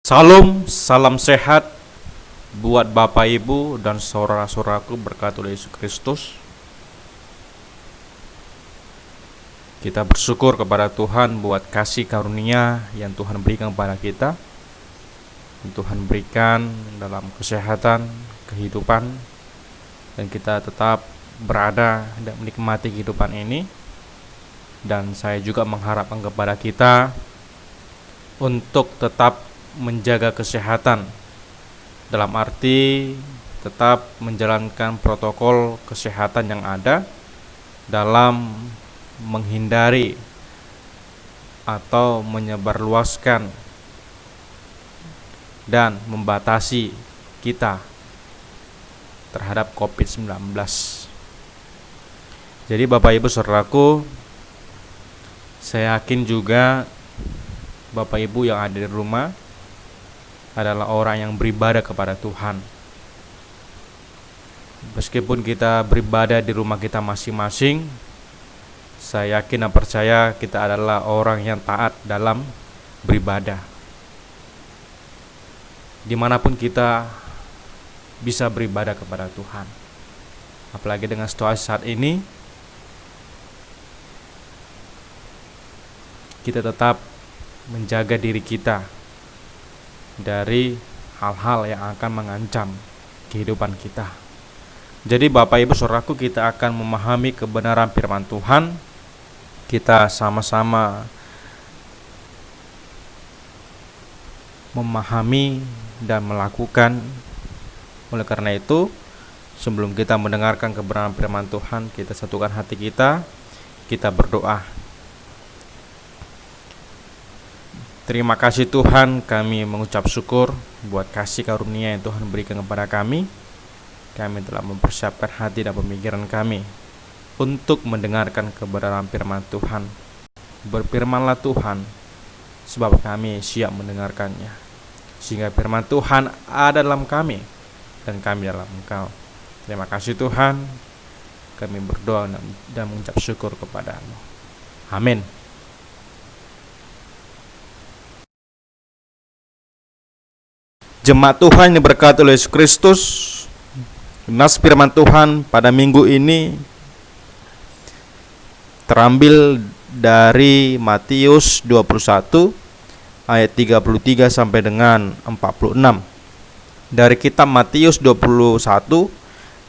Salam, salam sehat buat Bapak Ibu dan saudara-saudaraku berkat oleh Yesus Kristus. Kita bersyukur kepada Tuhan buat kasih karunia yang Tuhan berikan kepada kita. Yang Tuhan berikan dalam kesehatan, kehidupan, dan kita tetap berada dan menikmati kehidupan ini. Dan saya juga mengharapkan kepada kita untuk tetap menjaga kesehatan, dalam arti tetap menjalankan protokol kesehatan yang ada dalam menghindari atau menyebarluaskan dan membatasi kita terhadap COVID-19. Jadi Bapak Ibu saudaraku, saya yakin juga Bapak Ibu yang ada di rumah adalah orang yang beribadah kepada Tuhan. Meskipun kita beribadah di rumah kita masing-masing, saya yakin dan percaya kita adalah orang yang taat dalam beribadah. Dimanapun kita bisa beribadah kepada Tuhan. Apalagi dengan situasi saat ini, kita tetap menjaga diri kita dari hal-hal yang akan mengancam kehidupan kita. Jadi Bapak Ibu saudaraku, kita akan memahami kebenaran firman Tuhan. Kita sama-sama memahami dan melakukan. Oleh karena itu, sebelum kita mendengarkan kebenaran firman Tuhan, kita satukan hati kita berdoa. Terima kasih Tuhan, kami mengucap syukur buat kasih karunia yang Tuhan berikan kepada kami. Kami telah mempersiapkan hati dan pemikiran kami untuk mendengarkan kebenaran firman Tuhan. Berfirmanlah Tuhan, sebab kami siap mendengarkannya, sehingga firman Tuhan ada dalam kami dan kami dalam Engkau. Terima kasih Tuhan, kami berdoa dan mengucap syukur kepadamu. Amin. Jemaat Tuhan yang diberkati oleh Yesus Kristus, nas firman Tuhan pada minggu ini terambil dari Matius 21 ayat 33 sampai dengan 46. Dari kitab Matius 21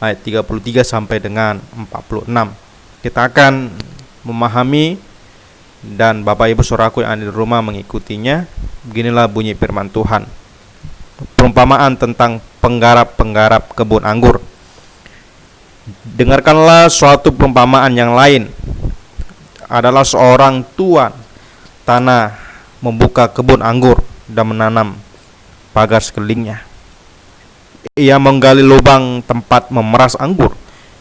ayat 33 sampai dengan 46. Kita akan memahami dan Bapak Ibu saudaraku yang ada di rumah mengikutinya. Beginilah bunyi firman Tuhan. Perumpamaan tentang penggarap-penggarap kebun anggur. Dengarkanlah suatu perumpamaan yang lain. Adalah seorang tuan tanah membuka kebun anggur dan menanam pagar sekelilingnya. Ia menggali lubang tempat memeras anggur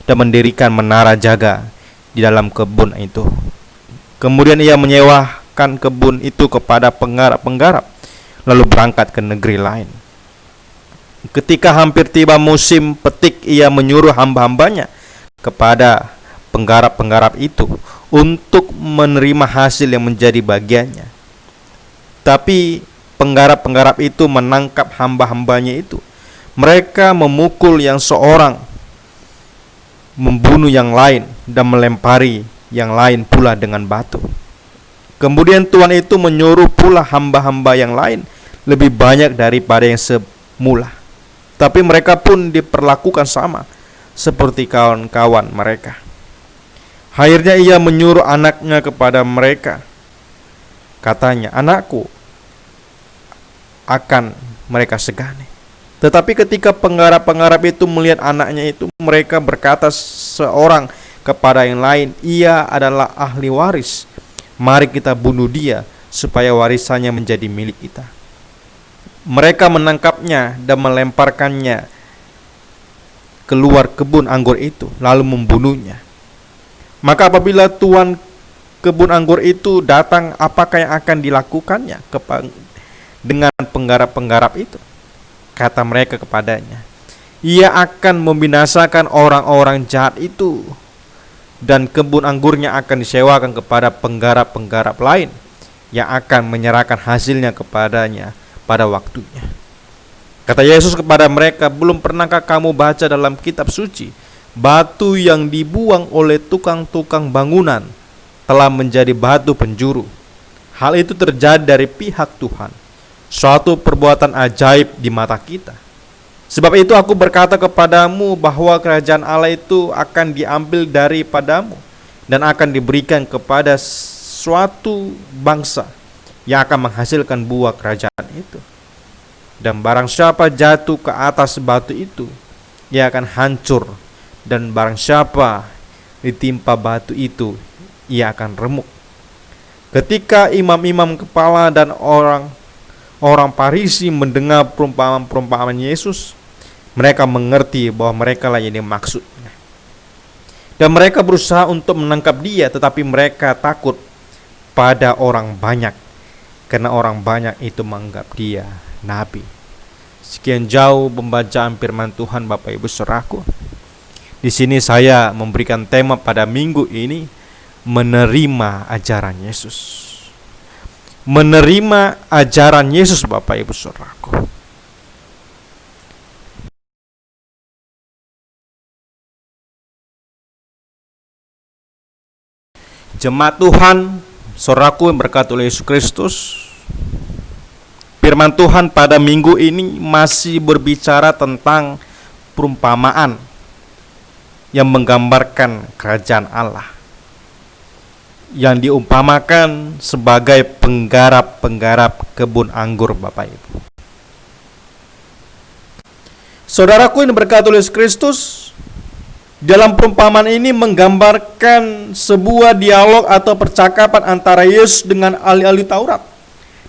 dan mendirikan menara jaga di dalam kebun itu. Kemudian ia menyewakan kebun itu kepada penggarap-penggarap, lalu berangkat ke negeri lain. Ketika hampir tiba musim petik, ia menyuruh hamba-hambanya kepada penggarap-penggarap itu untuk menerima hasil yang menjadi bagiannya. Tapi penggarap-penggarap itu menangkap hamba-hambanya itu. Mereka memukul yang seorang, membunuh yang lain, dan melempari yang lain pula dengan batu. Kemudian tuan itu menyuruh pula hamba-hamba yang lain lebih banyak daripada yang semula. Tapi mereka pun diperlakukan sama seperti kawan-kawan mereka. Akhirnya ia menyuruh anaknya kepada mereka. Katanya, "Anakku," akan mereka segani. Tetapi ketika penggarap-penggarap itu melihat anaknya itu, mereka berkata seorang kepada yang lain, "Ia adalah ahli waris. Mari kita bunuh dia supaya warisannya menjadi milik kita." Mereka menangkapnya dan melemparkannya keluar kebun anggur itu, lalu membunuhnya. Maka apabila tuan kebun anggur itu datang, apakah yang akan dilakukannya dengan penggarap-penggarap itu? Kata mereka kepadanya, "Ia akan membinasakan orang-orang jahat itu, dan kebun anggurnya akan disewakan kepada penggarap-penggarap lain yang akan menyerahkan hasilnya kepadanya pada waktunya. Kata Yesus kepada mereka, belum pernahkah kamu baca dalam kitab suci, batu yang dibuang oleh tukang-tukang bangunan telah menjadi batu penjuru. Hal itu terjadi dari pihak Tuhan, suatu perbuatan ajaib di mata kita. Sebab itu aku berkata kepadamu bahwa kerajaan Allah itu akan diambil daripadamu dan akan diberikan kepada suatu bangsa yang akan menghasilkan buah kerajaan itu. Dan barang siapa jatuh ke atas batu itu, ia akan hancur, dan barang siapa ditimpa batu itu, ia akan remuk. Ketika imam-imam kepala dan orang Farisi mendengar perumpamaan Yesus, mereka mengerti bahwa mereka lah yang dimaksudnya. Dan mereka berusaha untuk menangkap dia, tetapi mereka takut pada orang banyak, karena orang banyak itu menganggap dia nabi. Sekian jauh pembacaan firman Tuhan Bapak Ibu Saudaraku. Di sini saya memberikan tema pada minggu ini, menerima ajaran Yesus. Menerima ajaran Yesus Bapak Ibu Saudaraku. Jemaat Tuhan, saudaraku yang berkati oleh Yesus Kristus, firman Tuhan pada minggu ini masih berbicara tentang perumpamaan yang menggambarkan kerajaan Allah, yang diumpamakan sebagai penggarap-penggarap kebun anggur Bapak Ibu. Saudaraku yang berkati oleh Yesus Kristus, dalam perumpamaan ini menggambarkan sebuah dialog atau percakapan antara Yesus dengan ahli-ahli Taurat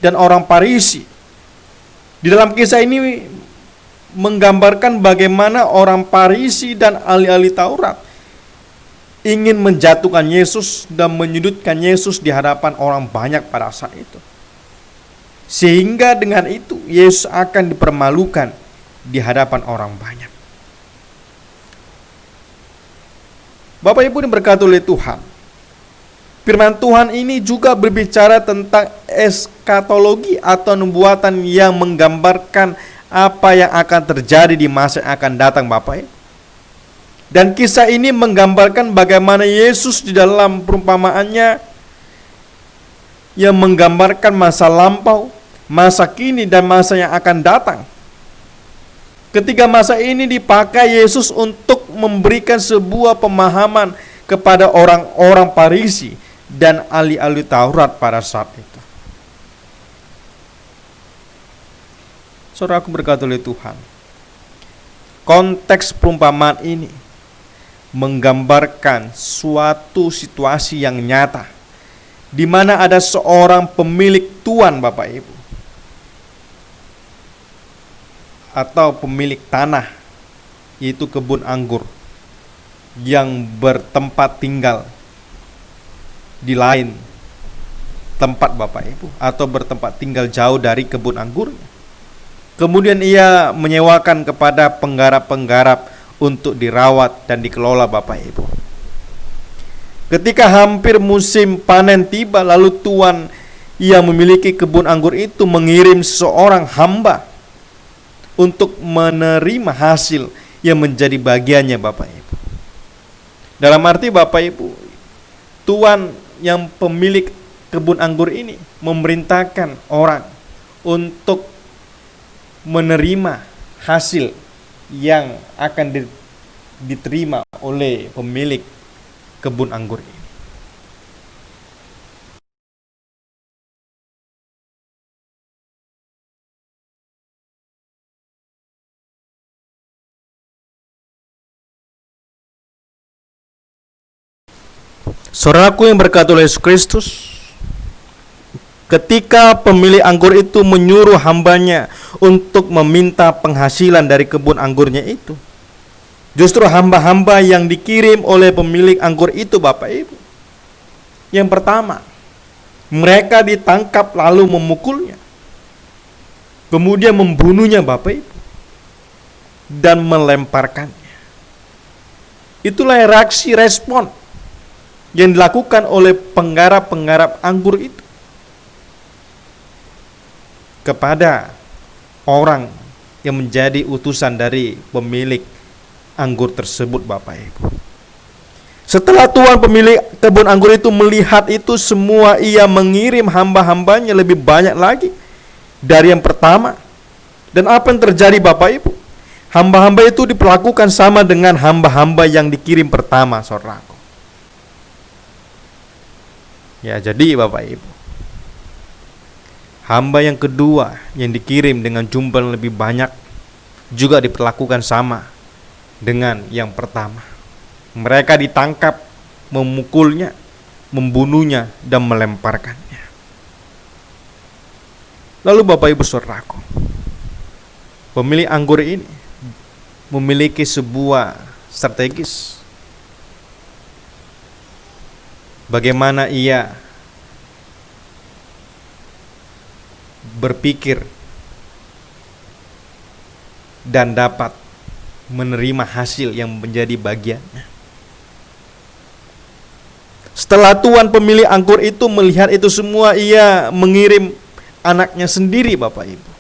dan orang Farisi. Di dalam kisah ini menggambarkan bagaimana orang Farisi dan ahli-ahli Taurat ingin menjatuhkan Yesus dan menyudutkan Yesus di hadapan orang banyak pada saat itu. Sehingga dengan itu Yesus akan dipermalukan di hadapan orang banyak. Bapak Ibu yang berkati oleh Tuhan, firman Tuhan ini juga berbicara tentang eskatologi atau nubuatan yang menggambarkan apa yang akan terjadi di masa yang akan datang Bapak Ibu. Dan kisah ini menggambarkan bagaimana Yesus di dalam perumpamaannya yang menggambarkan masa lampau, masa kini, dan masa yang akan datang. Ketiga masa ini dipakai Yesus untuk memberikan sebuah pemahaman kepada orang-orang Farisi dan ahli-ahli Taurat pada saat itu. Saudaraku berkati oleh Tuhan, konteks perumpamaan ini menggambarkan suatu situasi yang nyata, di mana ada seorang pemilik tuan Bapak Ibu, atau pemilik tanah, yaitu kebun anggur, yang bertempat tinggal di lain tempat Bapak Ibu, atau bertempat tinggal jauh dari kebun anggurnya. Kemudian ia menyewakan kepada penggarap-penggarap untuk dirawat dan dikelola Bapak Ibu. Ketika hampir musim panen tiba, lalu tuan yang memiliki kebun anggur itu mengirim seorang hamba untuk menerima hasil yang menjadi bagiannya Bapak Ibu. Dalam arti Bapak Ibu, tuan yang pemilik kebun anggur ini memerintahkan orang untuk menerima hasil yang akan diterima oleh pemilik kebun anggur ini. Saudaraku yang berkati oleh Yesus Kristus, ketika pemilik anggur itu menyuruh hambanya untuk meminta penghasilan dari kebun anggurnya itu, justru hamba-hamba yang dikirim oleh pemilik anggur itu Bapak Ibu, yang pertama, mereka ditangkap lalu memukulnya, kemudian membunuhnya Bapak Ibu, dan melemparkannya. Itulah reaksi respon yang dilakukan oleh penggarap-penggarap anggur itu kepada orang yang menjadi utusan dari pemilik anggur tersebut, Bapak Ibu. Setelah tuan pemilik kebun anggur itu melihat itu semua, ia mengirim hamba-hambanya lebih banyak lagi dari yang pertama. Dan apa yang terjadi, Bapak Ibu? Hamba-hamba itu diperlakukan sama dengan hamba-hamba yang dikirim pertama, saudaraku. Ya, jadi Bapak Ibu, hamba yang kedua yang dikirim dengan jumlah yang lebih banyak juga diperlakukan sama dengan yang pertama. Mereka ditangkap, memukulnya, membunuhnya, dan melemparkannya. Lalu Bapak Ibu saudaraku, pemilik anggur ini memiliki sebuah strategis. Bagaimana ia berpikir dan dapat menerima hasil yang menjadi bagiannya. Setelah tuan pemilik anggur itu melihat itu semua, ia mengirim anaknya sendiri, Bapak Ibu.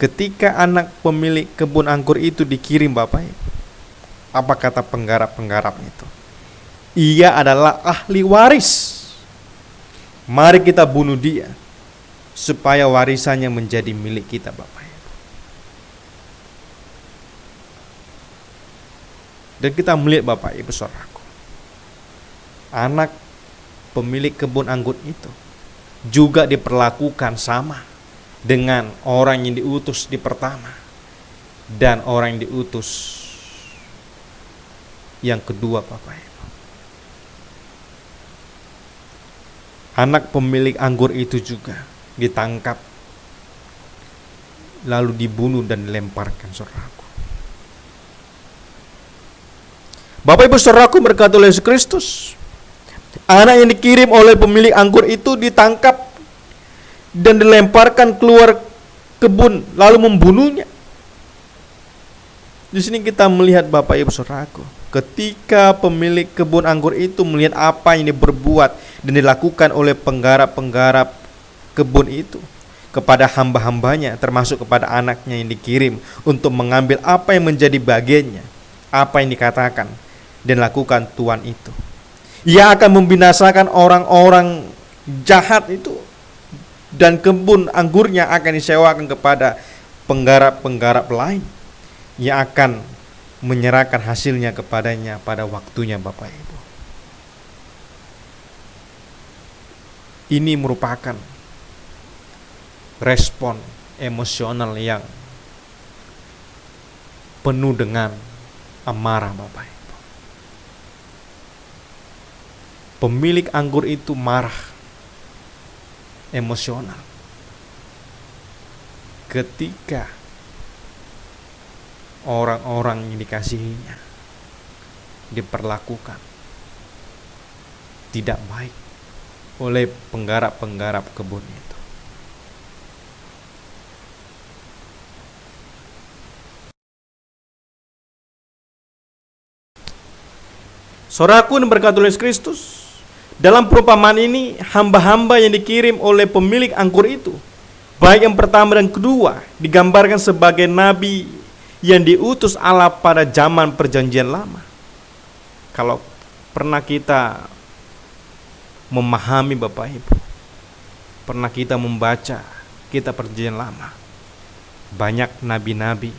Ketika anak pemilik kebun anggur itu dikirim, Bapak Ibu, apa kata penggarap-penggarap itu? Ia adalah ahli waris. Mari kita bunuh dia supaya warisannya menjadi milik kita, Bapak Ibu. Dan kita melihat, Bapak Ibu saudaraku, anak pemilik kebun anggur itu juga diperlakukan sama dengan orang yang diutus di pertama dan orang yang diutus yang kedua, Bapak Ibu. Anak pemilik anggur itu juga ditangkap, lalu dibunuh dan dilemparkan, saudaraku. Bapak Ibu saudaraku berkata oleh Yesus Kristus, anak yang dikirim oleh pemilik anggur itu ditangkap dan dilemparkan keluar kebun, lalu membunuhnya. Di sini kita melihat, Bapak Ibu saudaraku, ketika pemilik kebun anggur itu melihat apa yang diperbuat dan dilakukan oleh penggarap-penggarap kebun itu kepada hamba-hambanya, termasuk kepada anaknya yang dikirim untuk mengambil apa yang menjadi bagiannya, apa yang dikatakan dan lakukan tuan itu, ia akan membinasakan orang-orang jahat itu, dan kebun anggurnya akan disewakan kepada penggarap-penggarap lain yang akan menyerahkan hasilnya kepadanya pada waktunya, Bapak Ibu. Ini merupakan respon emosional yang penuh dengan amarah, Bapak Ibu. Pemilik anggur itu marah, emosional, ketika orang-orang yang dikasihinya diperlakukan tidak baik oleh penggarap-penggarap kebun itu. Saudaraku yang berkat oleh Kristus, dalam perumpamaan ini hamba-hamba yang dikirim oleh pemilik anggur itu, baik yang pertama dan kedua, digambarkan sebagai nabi yang diutus Allah pada zaman perjanjian lama. Kalau pernah kita memahami, Bapak Ibu, pernah kita membaca kitab perjanjian lama, banyak nabi-nabi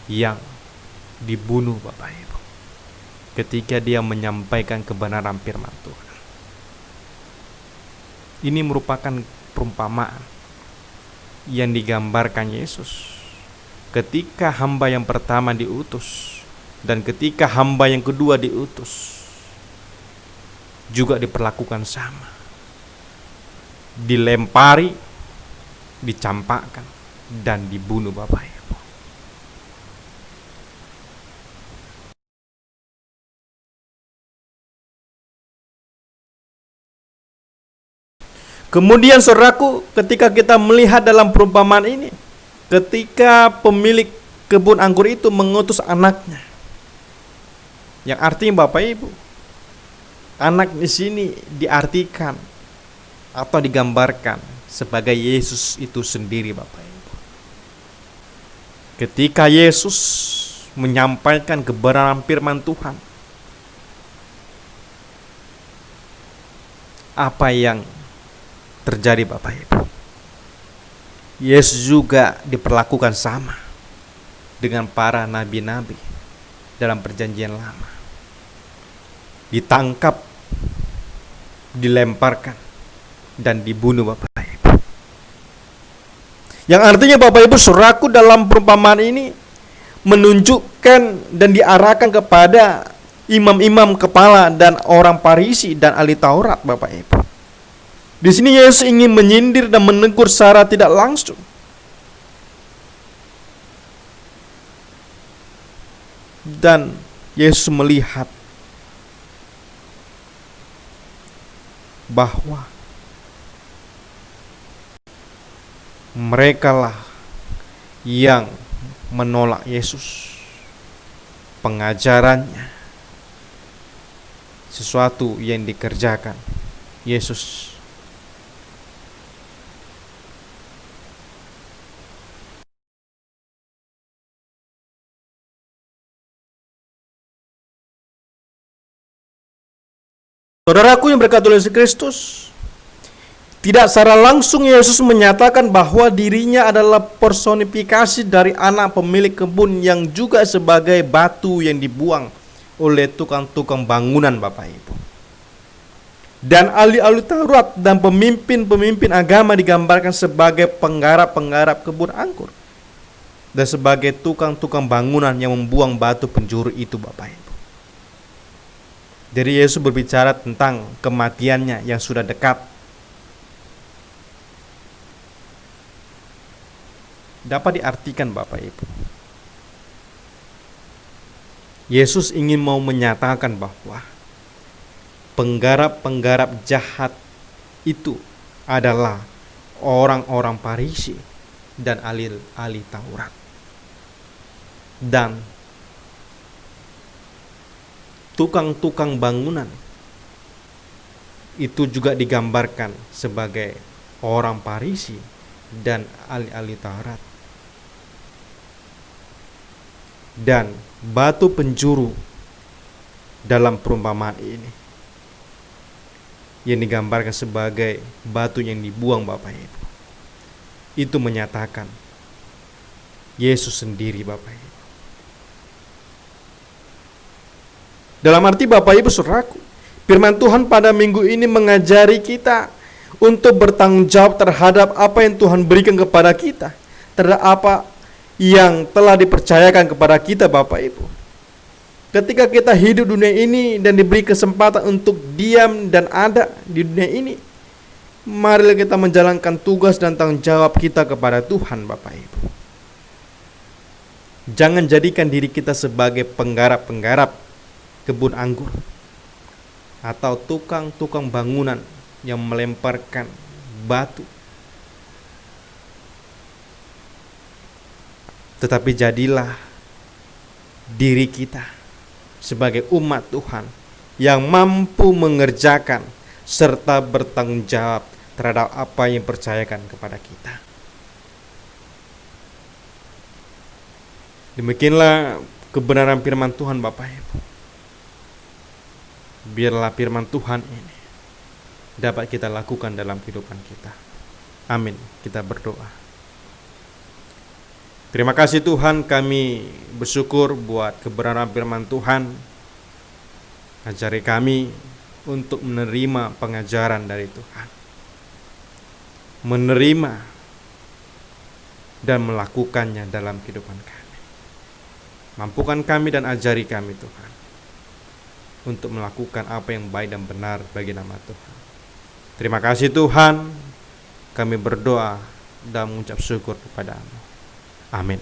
yang dibunuh, Bapak Ibu, ketika dia menyampaikan kebenaran firman Tuhan. Ini merupakan perumpamaan yang digambarkan Yesus ketika hamba yang pertama diutus dan ketika hamba yang kedua diutus, juga diperlakukan sama, dilempari, dicampakkan, dan dibunuh, Bapak Ibu. Kemudian saudaraku, ketika kita melihat dalam perumpamaan ini, ketika pemilik kebun anggur itu mengutus anaknya, yang artinya, Bapak Ibu, anak di sini diartikan atau digambarkan sebagai Yesus itu sendiri, Bapak Ibu. Ketika Yesus menyampaikan kebenaran firman Tuhan, apa yang terjadi, Bapak Ibu? Yesus juga diperlakukan sama dengan para nabi-nabi dalam perjanjian lama. Ditangkap, dilemparkan, dan dibunuh, Bapak Ibu. Yang artinya, Bapak Ibu, saudaraku, dalam perumpamaan ini menunjukkan dan diarahkan kepada imam-imam kepala dan orang Farisi dan ahli Taurat, Bapak Ibu. Di sini Yesus ingin menyindir dan menegur secara tidak langsung. Dan Yesus melihat bahwa merekalah yang menolak Yesus, pengajarannya, sesuatu yang dikerjakan Yesus. Saudaraku yang berkat oleh Yesus Kristus, tidak secara langsung Yesus menyatakan bahwa dirinya adalah personifikasi dari anak pemilik kebun yang juga sebagai batu yang dibuang oleh tukang-tukang bangunan, Bapak Ibu. Dan ahli-ahli Taurat dan pemimpin-pemimpin agama digambarkan sebagai penggarap-penggarap kebun anggur dan sebagai tukang-tukang bangunan yang membuang batu penjuru itu, Bapak Ibu. Jadi Yesus berbicara tentang kematiannya yang sudah dekat. Dapat diartikan, Bapak Ibu, Yesus ingin mau menyatakan bahwa penggarap-penggarap jahat itu adalah orang-orang Farisi dan ahli Taurat. Dan tukang-tukang bangunan itu juga digambarkan sebagai orang Farisi dan ahli Taurat. Dan batu penjuru dalam perumpamaan ini yang digambarkan sebagai batu yang dibuang, Bapak Ibu, itu menyatakan Yesus sendiri, Bapak Ibu. Dalam arti, Bapak Ibu saudaraku, firman Tuhan pada minggu ini mengajari kita untuk bertanggung jawab terhadap apa yang Tuhan berikan kepada kita, terhadap apa yang telah dipercayakan kepada kita, Bapak Ibu. Ketika kita hidup dunia ini dan diberi kesempatan untuk diam dan ada di dunia ini, marilah kita menjalankan tugas dan tanggung jawab kita kepada Tuhan, Bapak Ibu. Jangan jadikan diri kita sebagai penggarap-penggarap kebun anggur atau tukang-tukang bangunan yang melemparkan batu. Tetapi jadilah diri kita sebagai umat Tuhan yang mampu mengerjakan serta bertanggung jawab terhadap apa yang dipercayakan kepada kita. Demikianlah kebenaran firman Tuhan, Bapak Ibu. Biarlah firman Tuhan ini dapat kita lakukan dalam kehidupan kita. Amin. Kita berdoa. Terima kasih Tuhan, kami bersyukur buat kebenaran firman Tuhan. Ajari kami untuk menerima pengajaran dari Tuhan, menerima dan melakukannya dalam kehidupan kami. Mampukan kami dan ajari kami Tuhan untuk melakukan apa yang baik dan benar bagi nama Tuhan. Terima kasih Tuhan, kami berdoa dan mengucap syukur kepada-Mu. Amin.